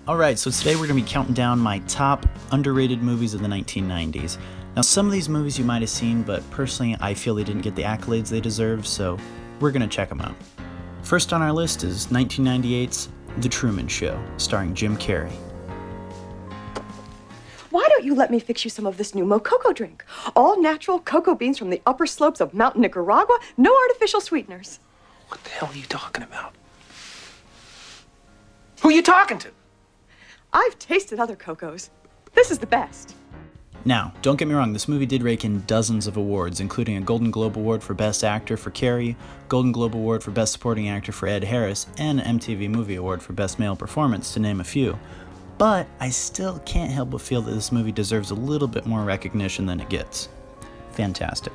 Alright, so today we're going to be counting down my top underrated movies of the 1990s. Now, some of these movies you might have seen, but personally I feel they didn't get the accolades they deserve, so we're going to check them out. First on our list is 1998's The Truman Show, starring Jim Carrey. Why don't you let me fix you some of this new Mococo drink? All natural cocoa beans from the upper slopes of Mountain Nicaragua, no artificial sweeteners. What the hell are you talking about? Who are you talking to? I've tasted other cocos. This is the best. Now, don't get me wrong, this movie did rake in dozens of awards, including a Golden Globe Award for Best Actor for Carrey, Golden Globe Award for Best Supporting Actor for Ed Harris, and an MTV Movie Award for Best Male Performance, to name a few. But I still can't help but feel that this movie deserves a little bit more recognition than it gets. Fantastic.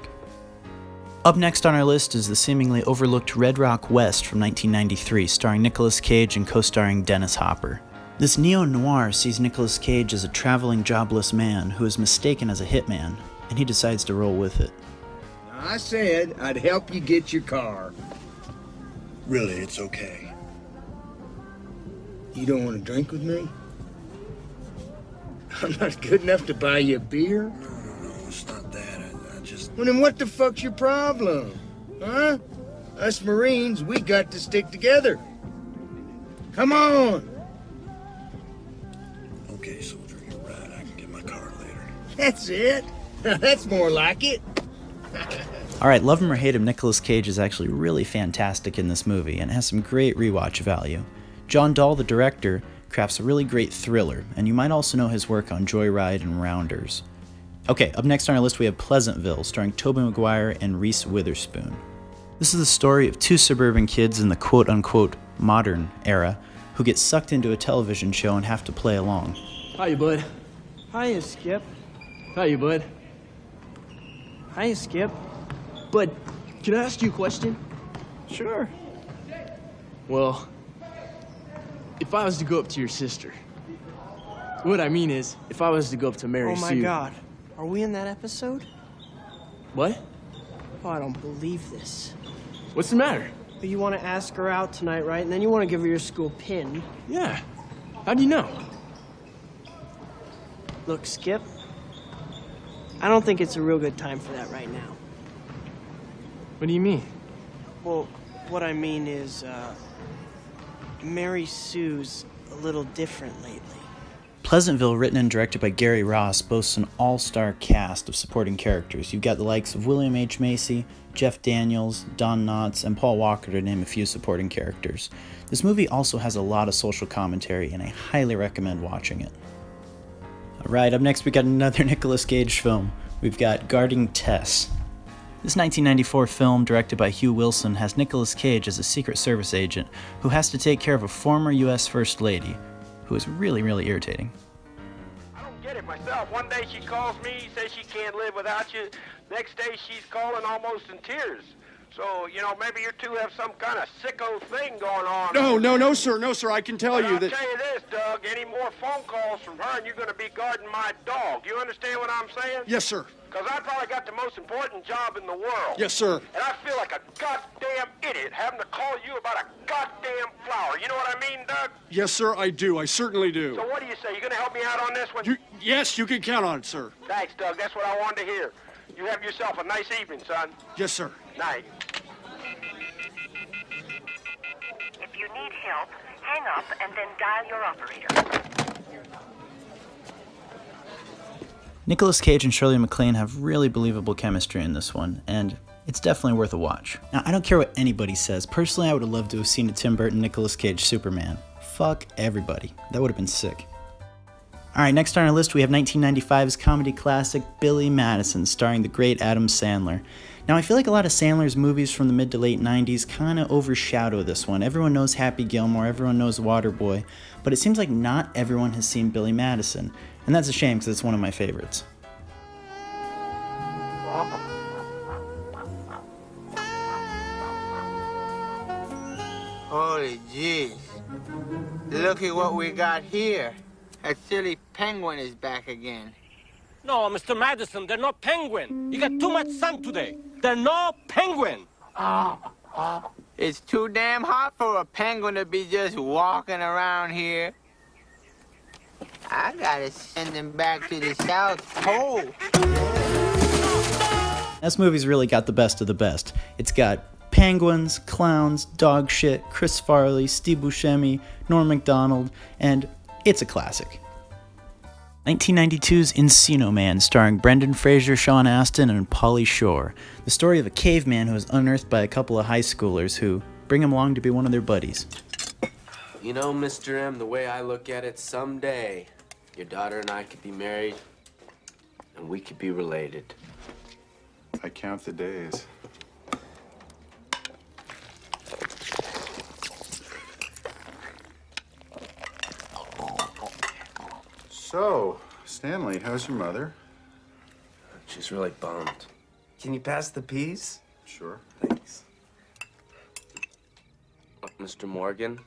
Up next on our list is the seemingly overlooked Red Rock West from 1993, starring Nicolas Cage and co-starring Dennis Hopper. This neo-noir sees Nicolas Cage as a traveling jobless man who is mistaken as a hitman, and he decides to roll with it. I said I'd help you get your car. Really, it's okay. You don't want to drink with me? I'm not good enough to buy you a beer? No, it's not that. I just... Well, then what the fuck's your problem? Huh? Us Marines, we got to stick together. Come on! Okay, soldier, you're right. I can get my car later. That's it. That's more like it. Alright, love him or hate him, Nicolas Cage is actually really fantastic in this movie and has some great rewatch value. John Dahl, the director, crafts a really great thriller, and you might also know his work on Joyride and Rounders. Okay, up next on our list we have Pleasantville, starring Tobey Maguire and Reese Witherspoon. This is the story of two suburban kids in the quote-unquote modern era who get sucked into a television show and have to play along. Hiya, bud. Hiya, Skip. Hiya, bud. Hiya, Skip. Bud, can I ask you a question? Sure. Well, if I was to go up to your sister, what I mean is, if I was to go up to Mary Sue... Oh, my God. Are we in that episode? What? Oh, I don't believe this. What's the matter? But you want to ask her out tonight, right? And then you want to give her your school pin. Yeah. How do you know? Look, Skip, I don't think it's a real good time for that right now. What do you mean? Well, what I mean is, Mary Sue's a little different lately. Pleasantville, written and directed by Gary Ross, boasts an all-star cast of supporting characters. You've got the likes of William H. Macy, Jeff Daniels, Don Knotts, and Paul Walker to name a few supporting characters. This movie also has a lot of social commentary, and I highly recommend watching it. Alright, up next we got another Nicolas Cage film. We've got Guarding Tess. This 1994 film, directed by Hugh Wilson, has Nicolas Cage as a Secret Service agent who has to take care of a former U.S. First Lady, who is really, really irritating. I don't get it myself. One day she calls me, says she can't live without you. Next day she's calling almost in tears. So, maybe you two have some kind of sicko thing going on. No, sir, I can tell you that... I'll tell you this, Doug, any more phone calls from her and you're going to be guarding my dog. You understand what I'm saying? Yes, sir. Because I probably got the most important job in the world. Yes, sir. And I feel like a goddamn idiot having to call you about a goddamn flower. You know what I mean, Doug? Yes, sir, I do. I certainly do. So what do you say? You going to help me out on this one? Yes, you can count on it, sir. Thanks, Doug. That's what I wanted to hear. You have yourself a nice evening, son. Yes, sir. Night. If you need help, hang up and then dial your operator. Nicolas Cage and Shirley MacLaine have really believable chemistry in this one, and it's definitely worth a watch. Now, I don't care what anybody says. Personally, I would have loved to have seen a Tim Burton Nicolas Cage Superman. Fuck everybody. That would have been sick. Alright, next on our list we have 1995's comedy classic Billy Madison, starring the great Adam Sandler. Now, I feel like a lot of Sandler's movies from the mid to late 90s kind of overshadow this one. Everyone knows Happy Gilmore, everyone knows Waterboy, but it seems like not everyone has seen Billy Madison, and that's a shame because it's one of my favorites. Holy jeez. Look at what we got here. That silly penguin is back again. No, Mr. Madison, they're not penguin. You got too much sun today. They're no penguin. It's too damn hot for a penguin to be just walking around here. I gotta send him back to the South Pole. This movie's really got the best of the best. It's got penguins, clowns, dog shit, Chris Farley, Steve Buscemi, Norm Macdonald, and it's a classic. 1992's Encino Man, starring Brendan Fraser, Sean Astin, and Pauly Shore. The story of a caveman who is unearthed by a couple of high schoolers who bring him along to be one of their buddies. You know, Mr. M, the way I look at it, someday your daughter and I could be married, and we could be related. I count the days. So, Stanley, how's your mother? She's really bummed. Can you pass the peas? Sure. Thanks. Mr. Morgan,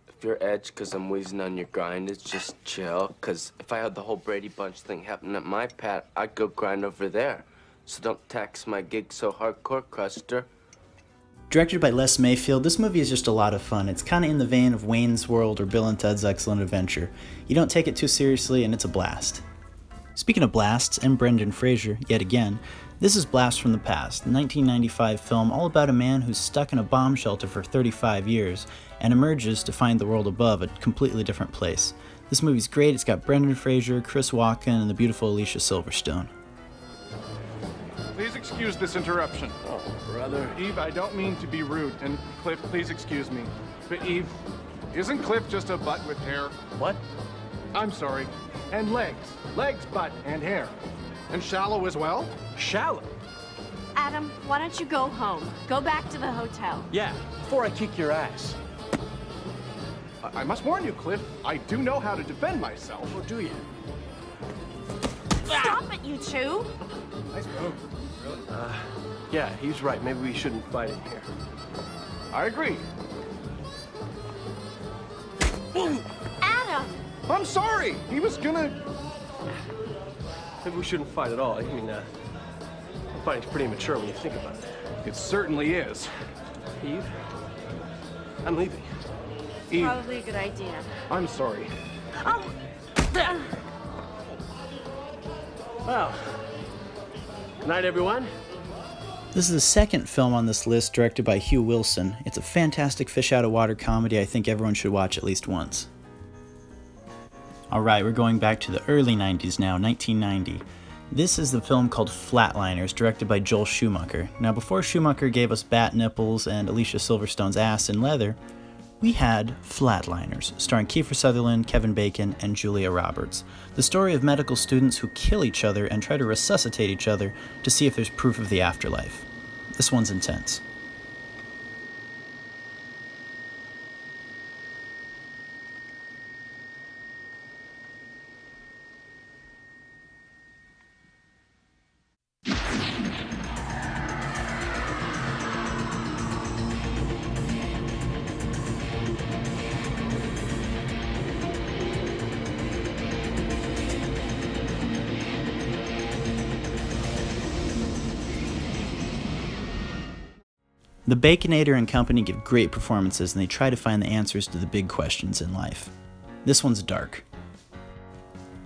if you're edged because I'm wheezing on your grind, it's just chill. Because if I had the whole Brady Bunch thing happen at my pad, I'd go grind over there. So don't tax my gig so hardcore, Cruster. Directed by Les Mayfield, this movie is just a lot of fun. It's kind of in the vein of Wayne's World or Bill and Ted's Excellent Adventure. You don't take it too seriously, and it's a blast. Speaking of blasts and Brendan Fraser, yet again, this is Blast from the Past, a 1995 film all about a man who's stuck in a bomb shelter for 35 years and emerges to find the world above a completely different place. This movie's great. It's got Brendan Fraser, Chris Walken, and the beautiful Alicia Silverstone. Please excuse this interruption. Oh, brother. Eve, I don't mean to be rude, and Cliff, please excuse me. But Eve, isn't Cliff just a butt with hair? What? I'm sorry. And legs. Legs, butt, and hair. And shallow as well? Shallow? Adam, why don't you go home? Go back to the hotel. Yeah, before I kick your ass. I must warn you, Cliff, I do know how to defend myself. Or do you? Stop it, you two! Nice move. Really? Yeah, he's right. Maybe we shouldn't fight in here. I agree. Adam! I'm sorry. He was gonna... Maybe we shouldn't fight at all. I mean, fighting's pretty immature when you think about it. It certainly is. Eve, I'm leaving. Eve, Probably a good idea. I'm sorry. Oh! Well, good night, everyone. This is the second film on this list directed by Hugh Wilson. It's a fantastic fish-out-of-water comedy I think everyone should watch at least once. Alright, we're going back to the early 90s now, 1990. This is the film called Flatliners, directed by Joel Schumacher. Now, before Schumacher gave us bat nipples and Alicia Silverstone's ass in leather, we had Flatliners, starring Kiefer Sutherland, Kevin Bacon, and Julia Roberts. The story of medical students who kill each other and try to resuscitate each other to see if there's proof of the afterlife. This one's intense. The Baconator and company give great performances and they try to find the answers to the big questions in life. This one's dark.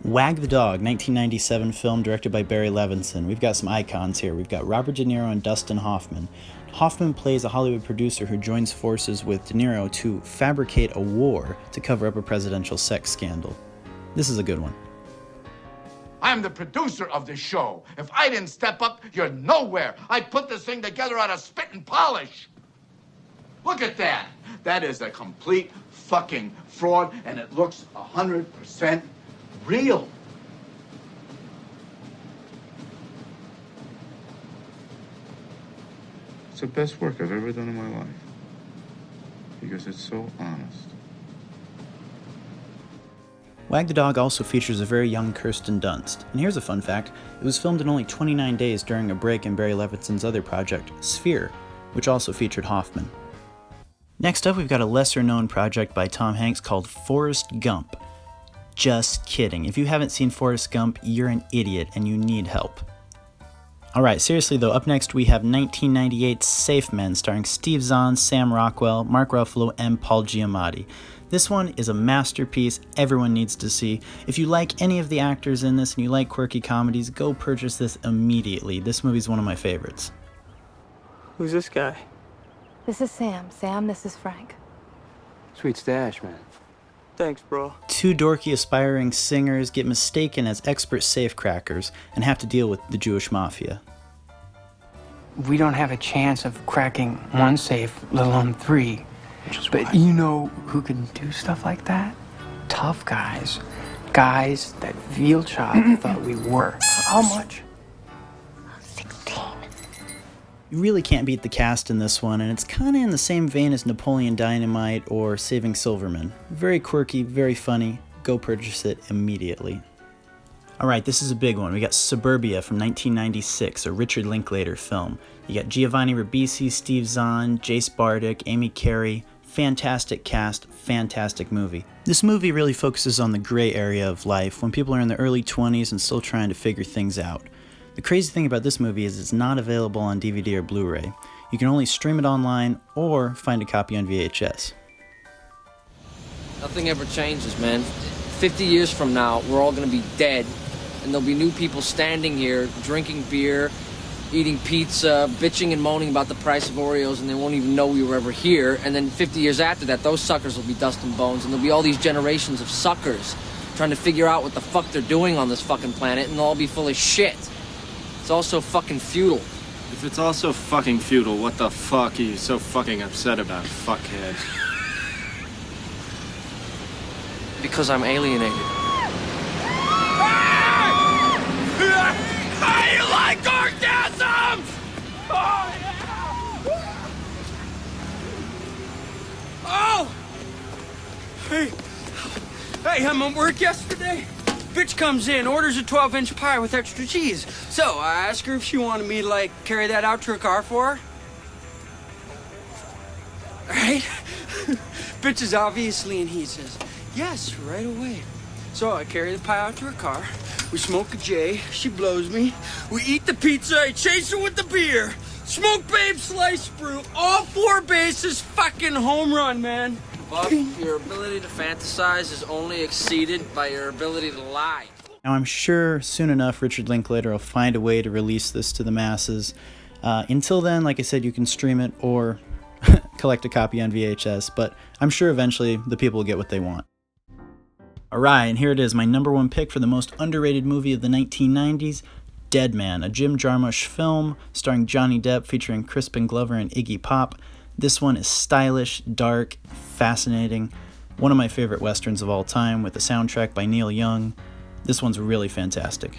Wag the Dog, 1997 film directed by Barry Levinson. We've got some icons here. We've got Robert De Niro and Dustin Hoffman. Hoffman plays a Hollywood producer who joins forces with De Niro to fabricate a war to cover up a presidential sex scandal. This is a good one. I'm the producer of the show. If I didn't step up, you're nowhere. I put this thing together out of spit and polish. Look at that. That is a complete fucking fraud, and it looks 100% real. It's the best work I've ever done in my life. Because it's so honest. Wag the Dog also features a very young Kirsten Dunst. And here's a fun fact, it was filmed in only 29 days during a break in Barry Levinson's other project, Sphere, which also featured Hoffman. Next up, we've got a lesser-known project by Tom Hanks called Forrest Gump. Just kidding. If you haven't seen Forrest Gump, you're an idiot and you need help. Alright, seriously though, up next we have 1998's Safe Men, starring Steve Zahn, Sam Rockwell, Mark Ruffalo, and Paul Giamatti. This one is a masterpiece everyone needs to see. If you like any of the actors in this and you like quirky comedies, go purchase this immediately. This movie's one of my favorites. Who's this guy? This is Sam. Sam, this is Frank. Sweet stash, man. Thanks, bro. Two dorky aspiring singers get mistaken as expert safecrackers and have to deal with the Jewish mafia. We don't have a chance of cracking one safe, let alone 3. But you know who can do stuff like that? Tough guys. Guys that Veal Chop thought we were. How much? 16. You really can't beat the cast in this one, and it's kind of in the same vein as Napoleon Dynamite or Saving Silverman. Very quirky, very funny. Go purchase it immediately. Alright, this is a big one. We got Suburbia from 1996, a Richard Linklater film. You got Giovanni Ribisi, Steve Zahn, Jace Bardick, Amy Carey. Fantastic cast, fantastic movie. This movie really focuses on the gray area of life, when people are in their early 20s and still trying to figure things out. The crazy thing about this movie is it's not available on DVD or Blu-ray. You can only stream it online or find a copy on VHS. Nothing ever changes, man. 50 years from now, we're all gonna be dead, and there'll be new people standing here, drinking beer, eating pizza, bitching and moaning about the price of Oreos, and they won't even know we were ever here. And then 50 years after that, those suckers will be dust and bones, and there'll be all these generations of suckers trying to figure out what the fuck they're doing on this fucking planet, and they'll all be full of shit. It's all so fucking futile. If it's all so fucking futile, what the fuck are you so fucking upset about, fuckhead? Because I'm alienated. Hey, you like orgasms? Oh, yeah. Oh! Hey, I'm at work yesterday. Bitch comes in, orders a 12-inch pie with extra cheese. So I asked her if she wanted me to, like, carry that out to her car for her. Right? Bitch is obviously in heat, says, yes, right away. So I carry the pie out to her car. We smoke a J, she blows me. We eat the pizza, I chase her with the beer. Smoke babe, slice brew, all 4 bases, fucking home run, man. Buff, your ability to fantasize is only exceeded by your ability to lie. Now I'm sure soon enough Richard Linklater will find a way to release this to the masses. Until then, like I said, you can stream it or collect a copy on VHS, but I'm sure eventually the people will get what they want. Alright, and here it is, my number 1 pick for the most underrated movie of the 1990s, Dead Man, a Jim Jarmusch film starring Johnny Depp featuring Crispin Glover and Iggy Pop. This one is stylish, dark, fascinating, one of my favorite westerns of all time with a soundtrack by Neil Young. This one's really fantastic.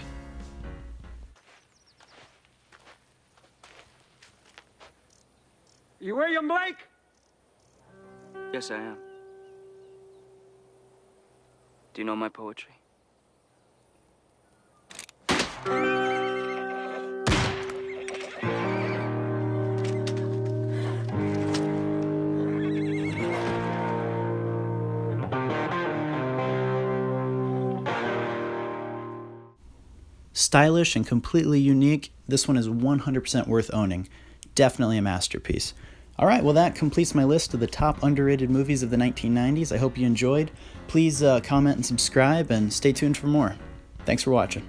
You William Blake? Yes, I am. Do you know my poetry? Stylish and completely unique, this one is 100% worth owning. Definitely a masterpiece. Alright, well that completes my list of the top underrated movies of the 1990s. I hope you enjoyed. Please comment and subscribe and stay tuned for more. Thanks for watching.